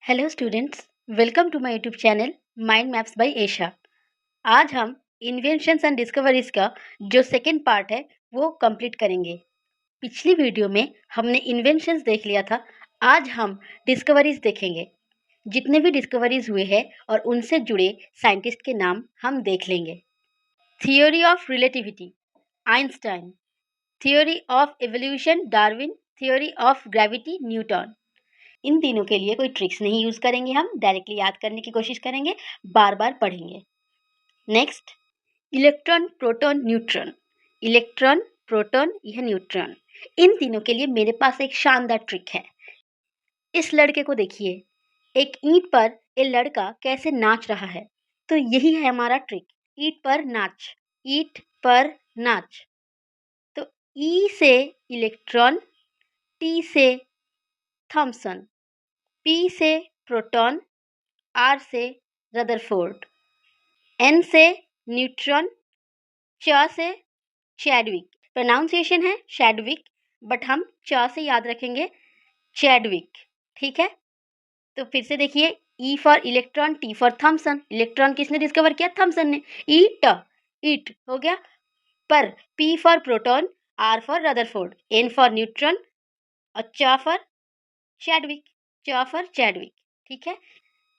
Hello students, welcome to my YouTube channel mind maps by Esha. आज हम inventions and discoveries का जो second part है वो कंप्लीट करेंगे। पिछली वीडियो में हमने इन्वेंशंस देख लिया था। आज हम डिस्कवरीज देखेंगे। जितने भी डिस्कवरीज हुए हैं और उनसे जुड़े साइंटिस्ट के नाम हम देख लेंगे। Theory of relativity Einstein, theory of evolution Darwin, theory of gravity Newton. इन तीनों के लिए कोई ट्रिक्स नहीं यूज करेंगे, हम डायरेक्टली याद करने की कोशिश करेंगे, बार बार पढ़ेंगे। Next, electron proton neutron. Electron, proton, यह न्यूट्रॉन। इन तीनों के लिए मेरे पास एक शानदार ट्रिक है। इस लड़के को देखिए, एक ईंट पर ये लड़का कैसे नाच रहा है। तो यही है हमारा ट्रिक, ईंट पर नाच, ईंट पर नाच। तो ई से इलेक्ट्रॉन, टी से थॉमसन, पी से प्रोटॉन, आर से रदरफोर्ड, एन से न्यूट्रॉन, च से चैडविक। प्रोनाउंसिएशन है चैडविक, बट हम च से याद रखेंगे, चैडविक। ठीक है, तो फिर से देखिए, E for electron, T for Thomson. Electron किसने डिस्कवर किया? थॉमसन ने। ईट, ईट हो गया। पर P for proton, R for Rutherford, N for neutron और च फॉर चैडविक, च फॉर चैडविक। ठीक है।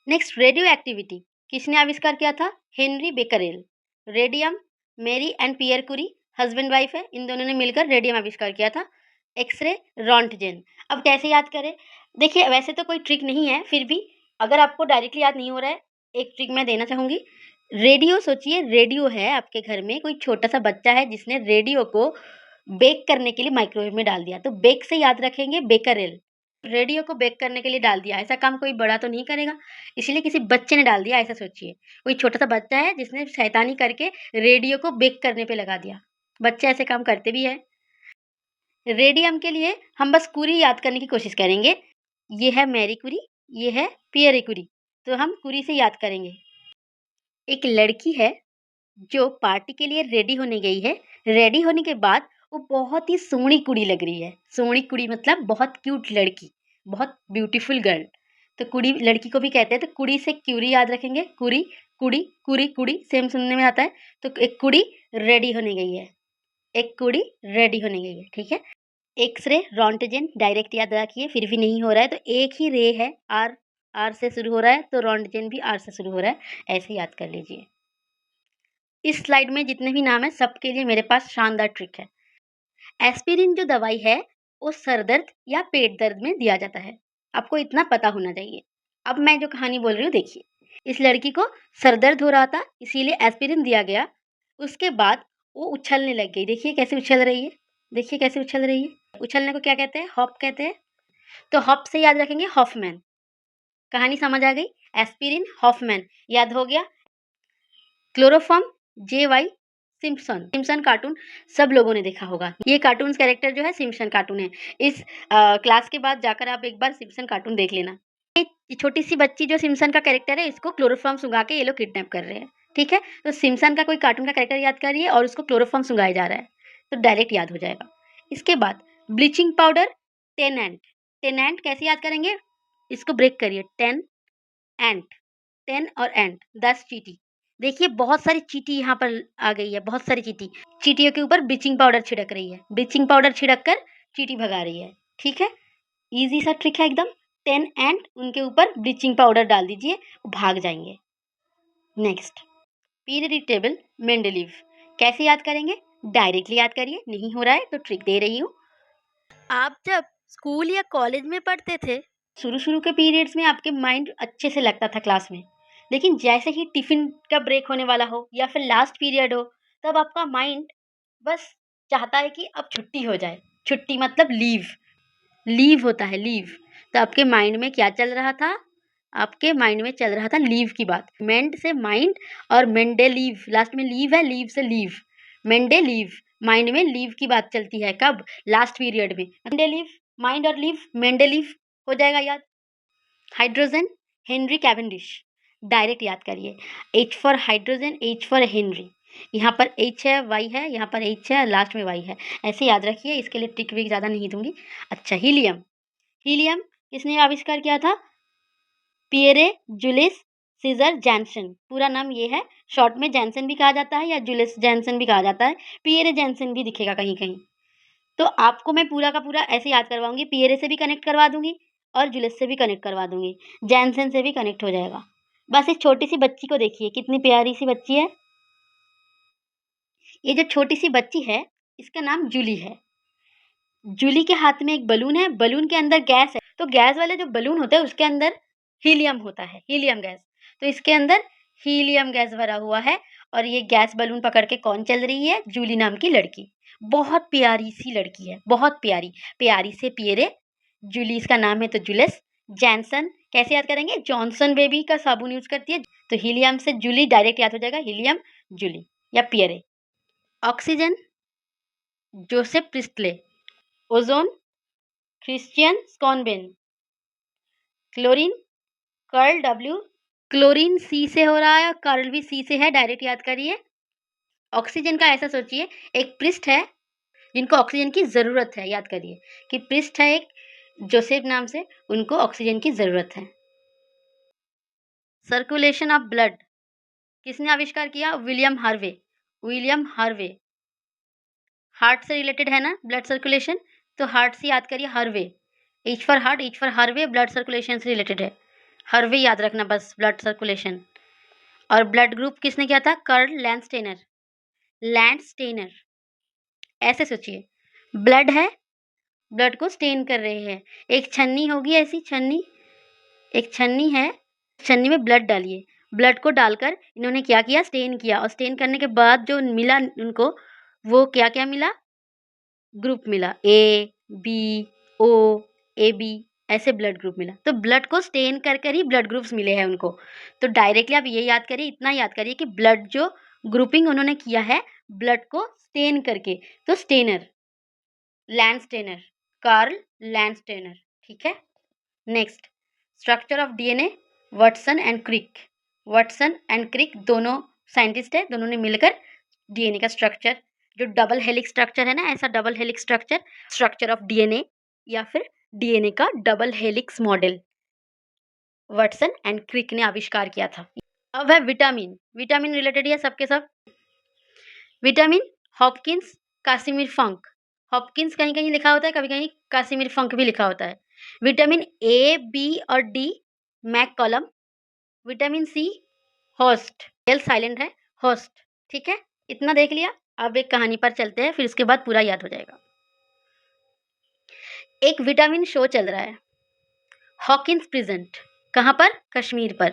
नेक्स्ट, रेडियो एक्टिविटी किसने आविष्कार किया था? Henry Becquerel. Radium, Marie and Pierre Curie husband wife है, इन दोनों ने मिलकर रेडियम आविष्कार किया था। एक्सरे रोंटगेन। अब कैसे याद करें? देखिए, वैसे तो कोई ट्रिक नहीं है, फिर भी अगर आपको डायरेक्टली याद नहीं हो रहा है, एक ट्रिक मैं देना चाहूँगी। रेडियो सोचिए, रेडियो है आपके घर में, कोई छोटा सा बच्चा है जिसने रेडियो को बेक करने के लिए माइक्रोवेव में डाल दिया, तो बेक से याद रखेंगे बेकरेल। रेडियो को बेक करने के लिए डाल दिया, ऐसा काम कोई बड़ा तो नहीं करेगा, इसलिए किसी बच्चे ने डाल दिया, ऐसा सोचिए। कोई छोटा सा बच्चा है जिसने शैतानी करके रेडियो को बेक करने पे लगा दिया। बच्चे ऐसे काम करते भी है। रेडियम के लिए हम बस कुरी याद करने की कोशिश करेंगे। ये है मैरी कुरी, ये है पियरे कुरी, तो हम कुरी से याद करेंगे। एक लड़की है जो पार्टी के लिए रेडी होने गई है। रेडी होने के बाद वो बहुत ही सोहनी कुड़ी लग रही है। सोहनी कुड़ी मतलब बहुत क्यूट लड़की, बहुत ब्यूटीफुल गर्ल। तो कुड़ी लड़की को भी कहते हैं, तो कुड़ी से क्यूरी याद रखेंगे। कुड़ी, कुड़ी, कुरी, कुड़ी सेम सुनने में आता है। तो एक कुड़ी रेडी होने गई है, एक कुड़ी रेडी होने गई है। ठीक है। एक्सरे रोंटगेन डायरेक्ट याद रखिए, फिर भी नहीं हो रहा है तो एक ही रे है, आर, आर से शुरू हो रहा है, तो रोंटगेन भी आर से शुरू हो रहा है, ऐसे याद कर लीजिए। इस स्लाइड में जितने भी नाम है सबके लिए मेरे पास शानदार ट्रिक है। एस्पिरिन जो दवाई है वो सर दर्द या पेट दर्द में दिया जाता है, आपको इतना पता होना चाहिए। अब मैं जो कहानी बोल रही हूँ देखिए, इस लड़की को सर दर्द हो रहा था इसीलिए एस्पिरिन दिया गया। उसके बाद वो उछलने लग गई, देखिए कैसे उछल रही है, देखिए कैसे उछल रही है। उछलने को क्या कहते हैं? हॉप कहते हैं। तो हॉप से याद रखेंगे हॉफमैन। कहानी समझ आ गई? एस्पिरिन, हॉफमैन याद हो गया। क्लोरोफॉर्म, जे वाई सिम्पसन। सिम्पसन कार्टून सब लोगों ने देखा होगा। ये कार्टून कैरेक्टर जो है सिम्पसन कार्टून है। इस क्लास के बाद जाकर आप एक बार सिम्पसन कार्टून देख लेना। ये छोटी सी बच्ची जो सिम्पसन का कैरेक्टर है, इसको क्लोरोफॉर्म सुंघा के ये लोग किडनैप कर रहे हैं। ठीक है, तो सिम्पसन का कोई कार्टून का कैरेक्टर याद करिए और उसको क्लोरोफॉर्म सुंघाया जा रहा है, तो डायरेक्ट याद हो जाएगा। इसके बाद ब्लीचिंग पाउडर, टेनेंट। टेनेंट कैसे याद करेंगे? इसको ब्रेक करिए, टेन एंट, 10 और एंट 10 चींटी। देखिए बहुत सारी चींटी यहाँ पर आ गई है, बहुत सारी चींटी। चींटियों के ऊपर ब्लीचिंग पाउडर छिड़क रही है, ब्लीचिंग पाउडर छिड़क कर चींटी भगा रही है। ठीक है, इजी सा ट्रिक है एकदम। 10 एंट, उनके ऊपर ब्लीचिंग पाउडर डाल दीजिए, वो भाग जाएंगे। नेक्स्ट, पीरियडिक टेबल मेंडलीव कैसे याद करेंगे? डायरेक्टली याद करिए, नहीं हो रहा है तो ट्रिक दे रही हूँ। आप जब स्कूल या कॉलेज में पढ़ते थे, शुरू शुरू के पीरियड्स में आपके माइंड अच्छे से लगता था क्लास में, लेकिन जैसे ही टिफिन का ब्रेक होने वाला हो या फिर लास्ट पीरियड हो, तब आपका माइंड बस चाहता है कि अब छुट्टी हो जाए। छुट्टी मतलब लीव, लीव होता है, लीव। तो आपके माइंड में क्या चल रहा था? आपके माइंड में चल रहा था लीव की बात। मेंड से माइंड और मेंडे लीव, लास्ट में लीव है, लीव से लीव, मेंडे लीव। माइंड में लीव की बात चलती है, कब? लास्ट पीरियड में। मेंडे लीव, माइंड और लीव, मेंडे लीव हो जाएगा याद। हाइड्रोजन, हेनरी कैवेंडिश, डायरेक्ट याद करिए। H for hydrogen, H for Henry. यहाँ पर एच है, वाई है, यहाँ पर एच है, लास्ट में वाई है, ऐसे याद रखिए। इसके लिए ट्रिक भी ज़्यादा नहीं दूंगी। अच्छा, हीलियम। हीलियम किसने आविष्कार किया था? पियरे जुलिस सीजर जैनसन, पूरा नाम ये है। शॉर्ट में जैनसन भी कहा जाता है या जुलिस जैनसन भी कहा जाता है, पियरे जैनसन भी दिखेगा कहीं कहीं। तो आपको मैं पूरा का पूरा ऐसे याद करवाऊंगी, पियरे से भी कनेक्ट करवा दूंगी और जुलिस से भी कनेक्ट करवा दूंगी, जैनसन से भी कनेक्ट हो जाएगा। बस इस छोटी सी बच्ची को देखिए, कितनी प्यारी सी बच्ची है। ये जो छोटी सी बच्ची है इसका नाम जूली है। जूली के हाथ में एक बलून है, बलून के अंदर गैस है। तो गैस वाले जो बलून होता है उसके अंदर हीलियम होता है, हीलियम गैस। तो इसके अंदर हीलियम गैस भरा हुआ है और ये गैस बलून पकड़ के कौन चल रही है? जूली नाम की लड़की। बहुत प्यारी सी लड़की है, बहुत प्यारी। प्यारी से पियरे, जूली इसका नाम है तो जुलिस, जैनसन कैसे याद करेंगे? जॉनसन बेबी का साबुन यूज करती है, तो हीलियम से जूली डायरेक्ट याद हो जाएगा, हीलियम जूली या Pierre. Oxygen Joseph Priestley, ozone Christian Schonbein, chlorine Carl W, chlorine C से हो रहा है और कार्ल भी सी से है, डायरेक्ट याद करिए। ऑक्सीजन का ऐसा सोचिए, एक पृष्ठ है जिनको ऑक्सीजन की ज़रूरत है, याद करिए कि पृष्ठ है एक जोसेफ नाम से, उनको ऑक्सीजन की ज़रूरत है। सर्कुलेशन ऑफ ब्लड किसने आविष्कार किया? William Harvey, William Harvey. Heart से रिलेटेड है ना ब्लड सर्कुलेशन, तो हार्ट से याद करिए Harvey, H for heart, H for Harvey, blood circulation से रिलेटेड है, हार्वे याद रखना बस, ब्लड सर्कुलेशन। और ब्लड ग्रुप किसने किया था? Karl Landsteiner, Landsteiner. ऐसे सोचिए, ब्लड है, ब्लड को स्टेन कर रहे हैं, एक छन्नी होगी ऐसी छन्नी, एक छन्नी है, छन्नी में ब्लड डालिए, ब्लड को डालकर इन्होंने क्या किया? स्टेन किया, और स्टेन करने के बाद जो मिला उनको, वो क्या क्या मिला? ग्रुप मिला, A B O, A B, ऐसे ब्लड ग्रुप मिला। तो ब्लड को स्टेन कर कर ही ब्लड ग्रुप्स मिले हैं उनको। तो डायरेक्टली आप ये याद करिए, इतना याद करिए कि ब्लड जो ग्रुपिंग उन्होंने किया है ब्लड को स्टेन करके, तो स्टेनर, लैंडस्टेनर, कार्ल लैंडस्टेनर। ठीक है। Next, structure of DNA, Watson and Crick. Watson and Crick दोनों साइंटिस्ट है, दोनों ने मिलकर डीएनए का स्ट्रक्चर, जो डबल हेलिक्स स्ट्रक्चर है ना, ऐसा double helix structure, structure of DNA या फिर डीएनए का double helix model Watson and Crick ने आविष्कार किया था। अब है विटामिन, विटामिन रिलेटेड है सबके सब। Vitamin Hopkins Casimir Funk, Hopkins कहीं कहीं लिखा होता है, कभी कहीं कासिमिर फंक भी लिखा होता है। विटामिन ए बी और D McCollum, vitamin C Holst, L silent है, होस्ट। ठीक है, इतना देख लिया। अब एक कहानी पर चलते हैं, फिर इसके बाद पूरा याद हो जाएगा। एक विटामिन शो चल रहा है, हॉकिंस प्रेजेंट, कहाँ पर? कश्मीर पर।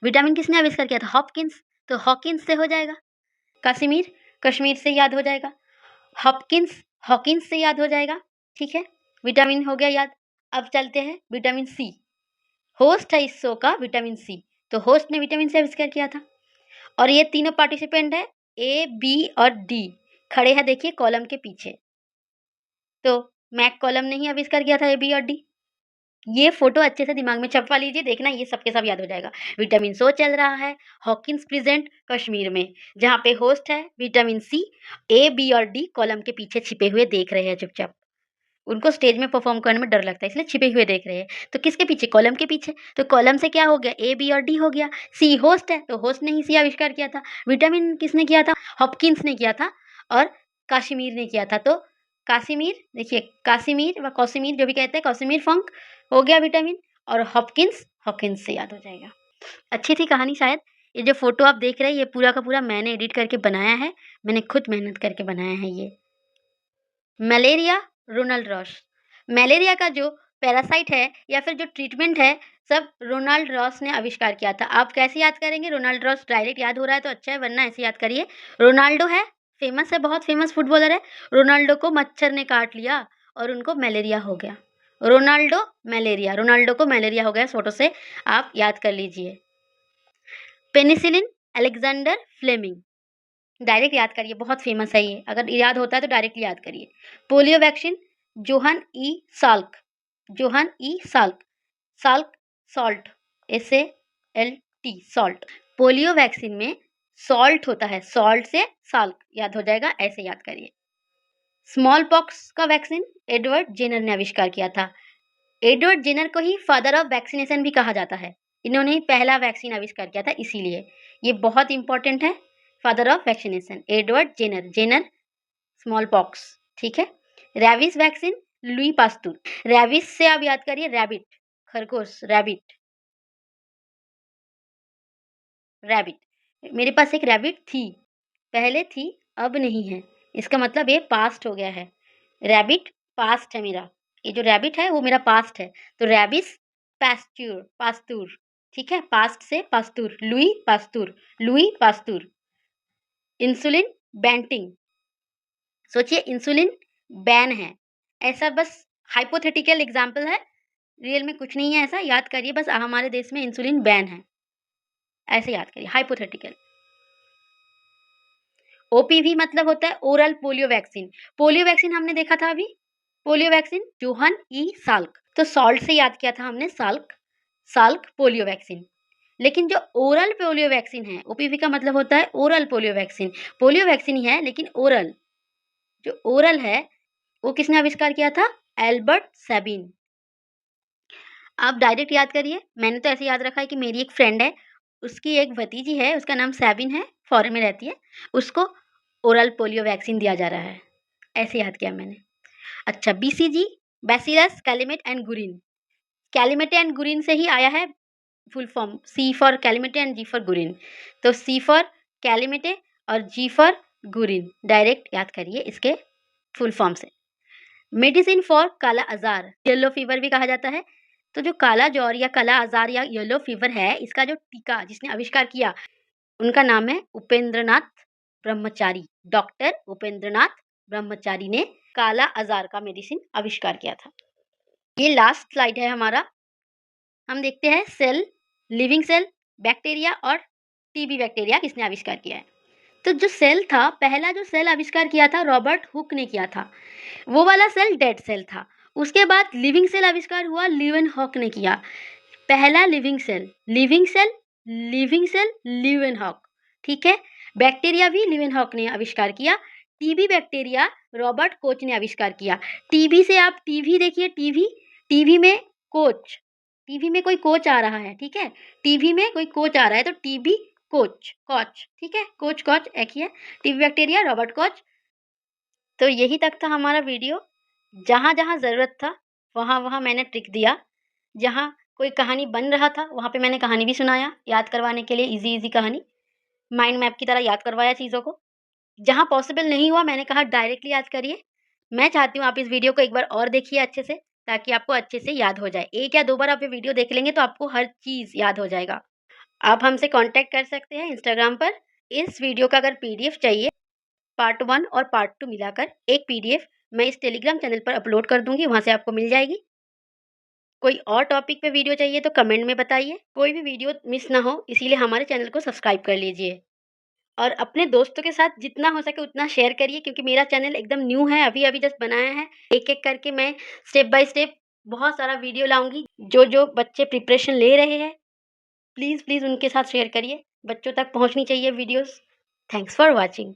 विटामिन किसने आविष्कार किया था? हॉपकिंस, तो हॉकिंस से हो जाएगा। काश्मीर, कश्मीर से याद हो जाएगा। हॉपकिंस, हॉकिंस से याद हो जाएगा। ठीक है, विटामिन हो गया याद। अब चलते हैं विटामिन सी, होस्ट है इस शो का विटामिन सी, तो होस्ट ने विटामिन सी आविष्कार किया था। और ये तीनों पार्टिसिपेंट है, ए बी और डी, खड़े हैं देखिए कॉलम के पीछे, तो मैक कॉलम ने ही आविष्कार किया था ए बी और डी। ये फोटो अच्छे से दिमाग में छपवा लीजिए, देखना ये सबके सब याद हो जाएगा। विटामिन शो चल रहा है, हॉकिंस प्रेजेंट कश्मीर में, जहाँ पे होस्ट है विटामिन सी, ए बी और डी कॉलम के पीछे छिपे हुए देख रहे हैं चुपचाप। उनको स्टेज में परफॉर्म करने में डर लगता है, इसलिए छिपे हुए देख रहे हैं। तो किसके पीछे? कॉलम के पीछे। तो कॉलम से क्या हो गया? ए बी और डी हो गया। सी होस्ट है, तो होस्ट ने ही सी आविष्कार किया था। विटामिन किसने किया था? हॉपकिंस ने किया था और काश्मीर ने किया था। तो काश्मीर, देखिए काश्मीर व कौशिमीर जो भी कहते हैं, कौशिमीर फंक हो गया विटामिन, और हॉपकिंस, हॉकिंस से याद हो जाएगा। अच्छी थी कहानी शायद। ये जो फोटो आप देख रहे हैं ये पूरा का पूरा मैंने एडिट करके बनाया है, मैंने खुद मेहनत करके बनाया है ये। Malaria, Ronald Ross. मलेरिया का जो पैरासाइट है या फिर जो ट्रीटमेंट है, सब रोनाल्ड रॉस ने आविष्कार किया था। आप कैसे याद करेंगे? रोनाल्ड रॉस डायरेक्ट याद हो रहा है तो अच्छा है, वरना ऐसे याद करिए। रोनाल्डो है, फेमस है, बहुत फेमस फुटबॉलर है। रोनाल्डो को मच्छर ने काट लिया और उनको मलेरिया हो गया। रोनाल्डो मलेरिया, रोनाल्डो को मलेरिया हो गया, इस फोटो से आप याद कर लीजिए। पेनिसिलिन, अलेक्जेंडर फ्लेमिंग, डायरेक्ट याद करिए, बहुत फेमस है ये, अगर याद होता है तो डायरेक्टली याद करिए। पोलियो वैक्सीन, जोहन ई साल्क, जोहन ई Salk, Salk salt, SALT salt. Polio vaccine में सॉल्ट होता है, सॉल्ट से साल्क याद हो जाएगा, ऐसे याद करिए। स्मॉल पॉक्स का वैक्सीन एडवर्ड जेनर ने आविष्कार किया था। एडवर्ड जेनर को ही फादर ऑफ वैक्सीनेशन भी कहा जाता है। इन्होंने पहला वैक्सीन आविष्कार किया था, इसीलिए ये बहुत इंपॉर्टेंट है। Father of vaccination Edward Jenner, Jenner smallpox, ठीक है। Rabies vaccine Louis Pasteur. Rabies से आप याद करिए रैबिट, खरगोश, रैबिट, रैबिट। मेरे पास एक रैबिट थी, पहले थी अब नहीं है, इसका मतलब ये पास्ट हो गया है। रैबिट पास्ट है मेरा, ये जो रैबिट है वो मेरा पास्ट है। तो रैबिस पास्ट्यूर, पास्तूर, ठीक है, पास्ट से पास्तूर, लुई पास्तूर, लुई पास्तूर। इंसुलिन बैंटिंग, सोचिए इंसुलिन बैन है, ऐसा बस हाइपोथेटिकल एग्जाम्पल है, रियल में कुछ नहीं है ऐसा, याद करिए बस हमारे देश में इंसुलिन बैन है, ऐसे याद करिए, हाइपोथेटिकल। ओपीवी मतलब होता है oral polio vaccine. Polio vaccine हमने देखा था अभी, पोलियो वैक्सीन जोहन ई साल्क, तो सॉल्ट से याद किया था हमने, साल्क, साल्क पोलियो वैक्सीन। लेकिन जो ओरल पोलियो वैक्सीन है, ओपीवी का मतलब होता है oral polio vaccine, polio vaccine ही है लेकिन ओरल, जो ओरल है वो किसने आविष्कार किया था? Albert Sabin. आप डायरेक्ट याद करिए, मैंने तो ऐसे याद रखा है कि मेरी एक फ्रेंड है, उसकी एक भतीजी है, उसका नाम सैबिन है, फॉरेन में रहती है, उसको ओरल पोलियो वैक्सीन दिया जा रहा है, ऐसे याद किया मैंने। अच्छा, BCG bacillus Calmette and Guerin, Calmette and Guerin से ही आया है full form, C for Calmette and G for Guerin, तो सी फॉर कैलिमेटे और जी फॉर गुरिन, डायरेक्ट याद करिए इसके फुल फॉर्म से। मेडिसिन फॉर काला आजार, येलो फीवर भी कहा जाता है। तो जो काला ज्वर या काला आजार या येलो फीवर है, इसका जो टीका जिसने आविष्कार किया, उनका नाम है उपेंद्रनाथ ब्रह्मचारी, डॉक्टर उपेंद्रनाथ ब्रह्मचारी ने काला आजार का मेडिसिन आविष्कार किया था। ये लास्ट स्लाइड है हमारा, हम देखते हैं सेल, लिविंग सेल, बैक्टीरिया और टीबी बैक्टीरिया किसने आविष्कार किया है। तो जो सेल था, पहला जो सेल आविष्कार किया था रॉबर्ट हुक ने किया था, वो वाला सेल डेड सेल था। उसके बाद लिविंग सेल आविष्कार हुआ, लीवेनहॉक ने किया, पहला living cell, living cell, living cell, Leeuwenhoek, ठीक है। बैक्टीरिया भी लीवेनहॉक ने आविष्कार किया। टीबी बैक्टीरिया रॉबर्ट कोच ने आविष्कार किया। टीबी से आप टीवी देखिए, टीवी, टीवी में कोच, टीवी में कोई कोच आ रहा है, ठीक है, टीवी में कोई कोच आ रहा है तो टीबी कोच, कोच, ठीक है, कोच कोच एक ही है। TB bacteria Robert Koch. तो यही तक था हमारा वीडियो, जहाँ जहाँ ज़रूरत था वहाँ वहाँ मैंने ट्रिक दिया, जहाँ कोई कहानी बन रहा था वहाँ पे मैंने कहानी भी सुनाया, याद करवाने के लिए इजी इजी कहानी, माइंड मैप की तरह याद करवाया चीज़ों को। जहाँ पॉसिबल नहीं हुआ मैंने कहा डायरेक्टली याद करिए। मैं चाहती हूँ आप इस वीडियो को एक बार और देखिए अच्छे से, ताकि आपको अच्छे से याद हो जाए। 1 या 2 बार आप ये वीडियो देख लेंगे तो आपको हर चीज़ याद हो जाएगा। आप हमसे कॉन्टैक्ट कर सकते हैं इंस्टाग्राम पर। इस वीडियो का अगर पीडीएफ चाहिए, पार्ट 1 और पार्ट 2 मिलाकर एक पीडीएफ मैं इस टेलीग्राम चैनल पर अपलोड कर दूँगी, वहाँ से आपको मिल जाएगी। कोई और टॉपिक पे वीडियो चाहिए तो कमेंट में बताइए। कोई भी वीडियो मिस ना हो इसीलिए हमारे चैनल को सब्सक्राइब कर लीजिए। और अपने दोस्तों के साथ जितना हो सके उतना शेयर करिए, क्योंकि मेरा चैनल एकदम न्यू है, अभी-अभी जस्ट बनाया है। एक-एक करके मैं स्टेप बाय स्टेप बहुत सारा वीडियो लाऊँगी। जो बच्चे प्रिपरेशन ले रहे हैं, प्लीज़ उनके साथ शेयर करिए। बच्चों तक पहुँचनी चाहिए वीडियोज़। Thanks for watching.